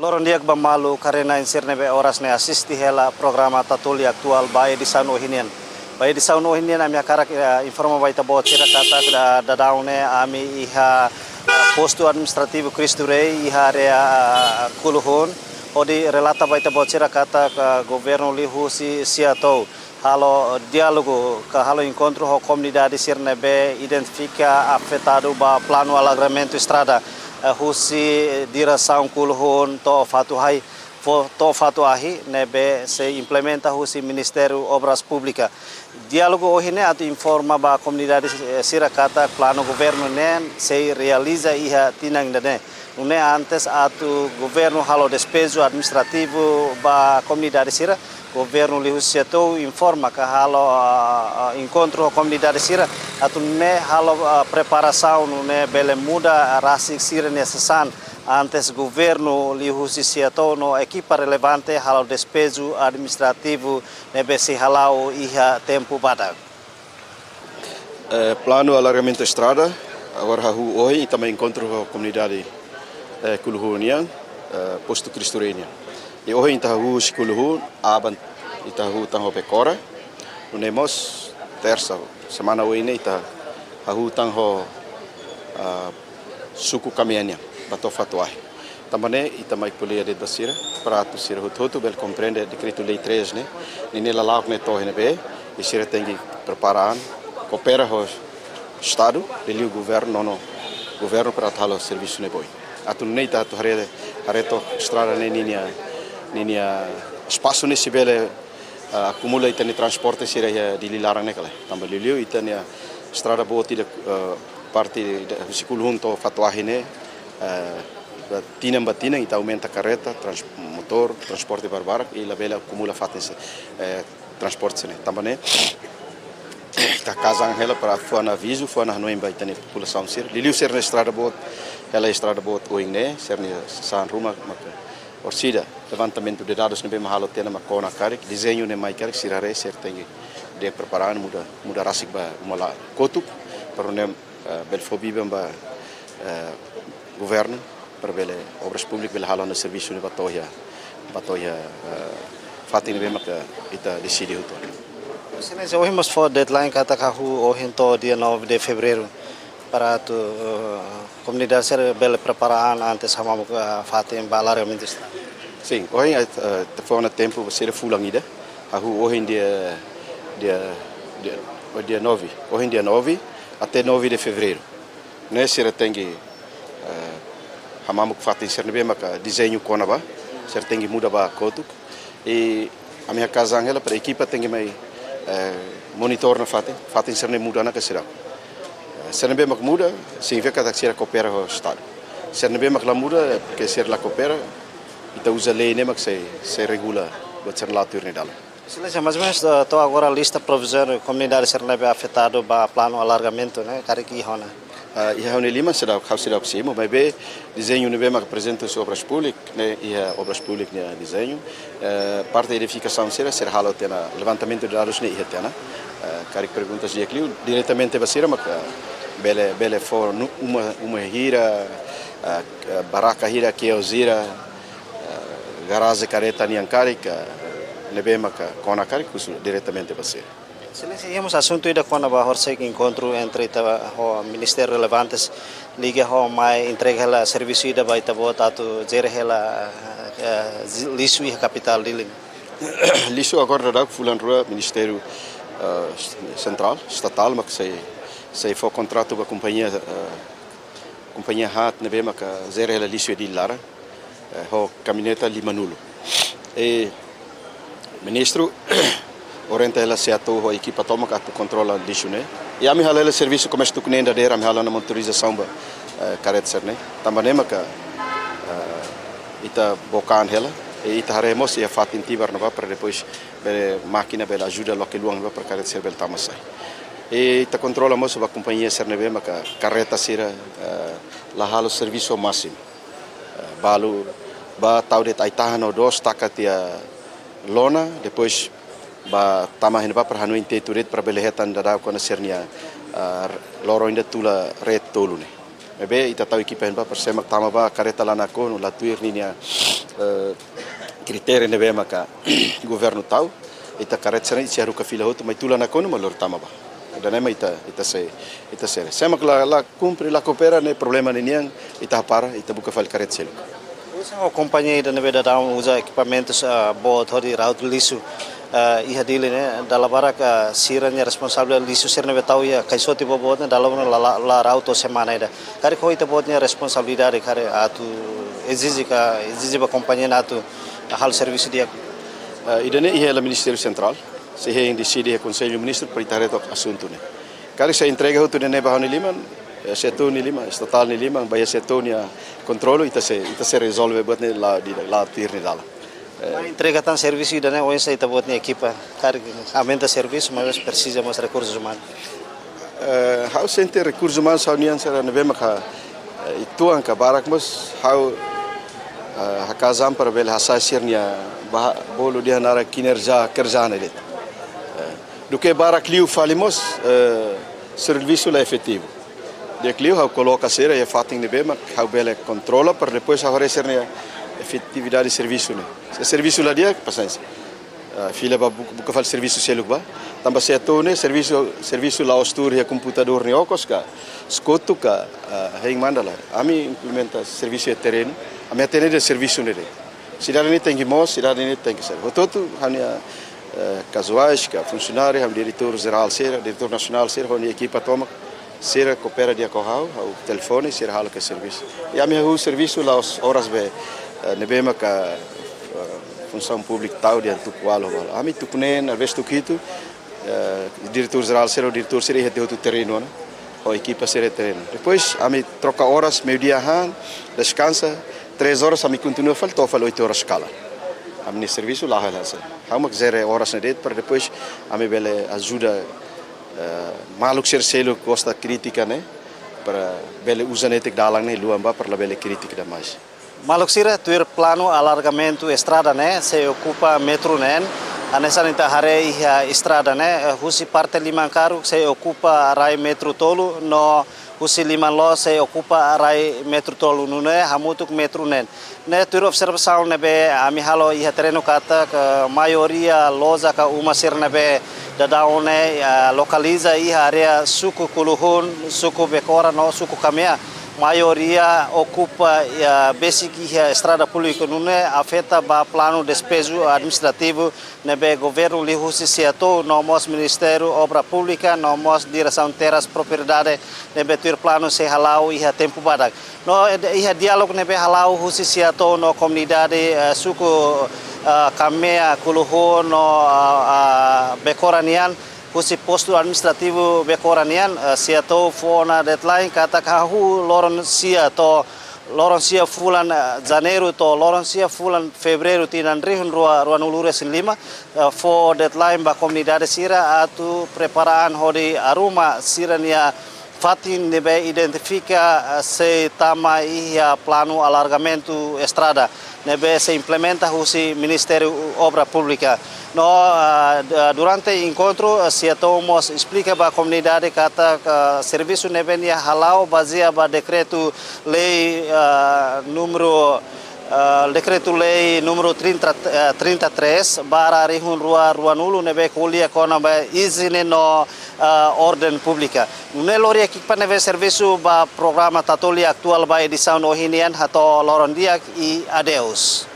Loron diak bamalu karena insir nebe oras ne asisti hela programa tatuli aktual bae di sanu hinian. Bae di sanu hinian ami akarak informa baita bo cira kata da dadaune ami iha posto administrativo Cristurei iha area kuluhun. Odi relata baita bo cira kata governo lihu si siatou. Halo diálogo, halo encontro com comunidade Sirnebe identifica afetado ba plano alagramento estrada husi direção kulhun to fatuhai to fatuahi nebe se implementa husi Ministério Obras Públicas. Diálogo ohine atu informa ba comunidade Sirakata plano governo nen se realiza iha tinang dane. Une antes atu governo halo despejo administrativo ba comunidade Sira governo lihu setou informa que halo encontro comunidade Sira atu ne halo preparação ne bele muda rasik Sira necessan antes governo lihu setou no equipa relevante halo despejo administrativo nebe se halau iha tempo badak. Plano alargamento estrada agora hu hoje e também encontro com comunidade Kuluhunian posto Cristurenia. E hoje em tahu Kuluhun aban itahu tanho pecora. Unemos terça semana ini itahu tanho suku kamiania bato fatuai. Também itamai polia de basira para tu sir hutu bel compreende decreto lei 3 né. Nini lalak ne to be e sir tem que preparar coopera o estado e o governo para tal serviço ne boi. Atu neita atu hareto estrada ne ninia espaço nesse bele acumula itani transporte sira di lilarang ne kale tambah liu itani estrada boti de parte de Kulhun to fatuahine batina ita aumenta carreta motor transporte barbarak e la bela acumula fatens transporte ne tambah ne ita casang hela para fuana aviso fuana noemba itani população sir liu ser na estrada bot ela estrada bot oingne ser ni san rumah maka orsida levantamento de dados ne mahalo tena makona karik desenho ne mai karik sirare ser tengi de preparar muda rasik ba mala kotuk para ne belfobi ba governo para bele obras públicas bele halo no serviço ne batoya fatin be maka ita decide huto. Sene hoje mas for deadline kata kahu hoje to dia 9 de fevereiro para tu comunidade ser bele preparar antes hamamu fatin balargamento estrada. Sim, hoje foi um tempo você fulang ida. Hoje dia 9. Hoje dia 9 até 9 de fevereiro. Nesse tem que hamamu fatin ser nebe maka desenho konaba, ser tem que muda ba kotuk. E a minha casa ela para a equipa tem que mai monitor na fatin ser ne muda na kasira. Ser nebe mak muda significa que ser coopera o estado. Ser nebe mak la muda que ser la coopera ita usa lei ne mak se regula buat ser latur ne dalam. Silêncio, mais ou menos estou agora a lista provisória comunidade Sirnebe afetado ba plano alargamento né kariki hona. Ia hone lima será hausidau simo mas be desenho ne be mak apresenta as obras públicas ne ia obras públicas ne desenho parte de edificação ser halo tena levantamento de dados ne ia tena karik perguntas dia clio diretamente basira mak bele for uma hira baraka hira que ozira garagem careta niankarik nebe maka kona karik diretamente basira. Silêncio, íamos assunto ida quando a horse encontro entre o ministério relevantes liga ho mai entrega ela serviço ida baita bota tu gere ela lisu e capital diling. Lisu agora da fulan rua ministério central estatal mak sei for contrato com a companhia hat nebe maka gere ela lisu di lara ho caminhoneta limanulo. E ministro orienta ela se atua a equipa toma que controla lixo né e a minha ela serviço começa tu conhecendo dera a minha ela na motorização ba careta ser né também mas que ita bocan ela e ita haremos e a fatin tibar não para depois máquina bela ajuda lo que luang para careta ser bel tamasai e ita controla mas a companhia ser né mas que careta ser la halo serviço máximo balu ba tau de taitahan o dos takatia lona depois ba tamahin ba para hanuin te turet para belehetan dada ko na sernia loro inda tula red tolu ne Mebe ita tahu ekipa henba persemak tama ba kareta lana ko no latuir ni nia kriteria nebe maka governo tau ita karet sana isi haruka fila hotu mai tulana ko no malor tama ba. Dan ema ita se semak la cumpre la coopera ne problema ni niang ita para ita buka fal karet selo. Usa o companhia da nebe da down usa equipamentos boa hodi raut lisu iha dili ne dala baraka siranya responsável lisu ser nebe tau ia kaisoti bobot ne dala la rauto semana ida kari ko ita botnya responsabilidade kare atu exige ba companhia atu hal serviço dia idane iha la Ministério Central se he decide o Conselho Ministro para itar retok assunto ne kari se entrega hotu ne bahon liman setor ni lima estatal ni lima baya setor ni controlo ita se resolve bot ne la tir ni dala. Entrega tan serviço da né hoje ita botnya equipa kari aumenta serviço mas precisa mais recursos humanos. How center recursos humanos hau nian sera nebe maka itu angka barak mas how hakazam para bel hasasirnya bolo dia nara kinerja kerja nedet. Do que barak liu falimos serviço lá efetivo. Dia liu how coloca sera e fating nebe mak how bele controla para depois aparecer efetividade de serviço né. Se serviço lá dia paciência. Fila ba buka fal serviço seluk ba. Tambah seto ne serviço lá ostur ya computador ne okos ka. Skotu ka heng mandala. Ami implementa serviço terreno. Ami atene de serviço ne. Sidara ni tengi mos, sidara ni tengi ser. Hototu hanya casuais ka funcionário, ham diretor geral sera, diretor nacional sera, honi equipa toma sera coopera dia kohau, au telefone sera hal ka serviço. E ami hu serviço lá horas be nebema ka função pública tal dia tu qualo ami tu kunen vez tu kitu diretor geral ser o diretor ser ia ter terreno né ou equipa ser terreno depois ami troca horas meio-dia descansa 3 horas ami continua faltou 8 horas escala ami no serviço lá relasa hama 0 horas na det para depois ami bele ajuda maluk ser selo costa crítica né para bele usanetek dalang né luamba para bele crítica da mais. Maluksira tuir plano alargamento estrada né se ocupa metro né anessa nita hare iha estrada né husi parte limancaru se ocupa rai metro tolu no husi liman se ocupa rai metro tolu nune hamutuk metro né tuir observação né be ami halo iha terreno kata que maioria loza ka uma ser né be da daune localiza iha area suku kuluhun suku bekora no suku kamea maioria ocupa basic estrada pública não é afeta ba plano despejo administrativo nebe governo lihusi siato nomos ministério obra pública nomos direção terras propriedade nebe tur plano se halau iha tempo badak no iha dialog nebe halau husi siato no comunidade suku kamea kuluho no bekoranian husi posto administrativo bekoranian siato fona deadline kata kahu loron sia fulan janeiro to loron sia fulan fevereiro tinan rihun ruan ulure sinlima for deadline ba comunidade sira atu preparaan hodi aruma sirania fatin nebe identifica se tama ia plano alargamento estrada nebe se implementa husi Ministério Obra Pública. No, durante o encontro, Tomos explica para a comunidade que o serviço nebe halau baseado no decreto lei número 33 bara rihun ruanulu nebe kulia kona ba izine no ordem pública. Nelori equipa nebe serviço ba programa tatoli aktual ba edição no hinian hato lorondiak e adeus.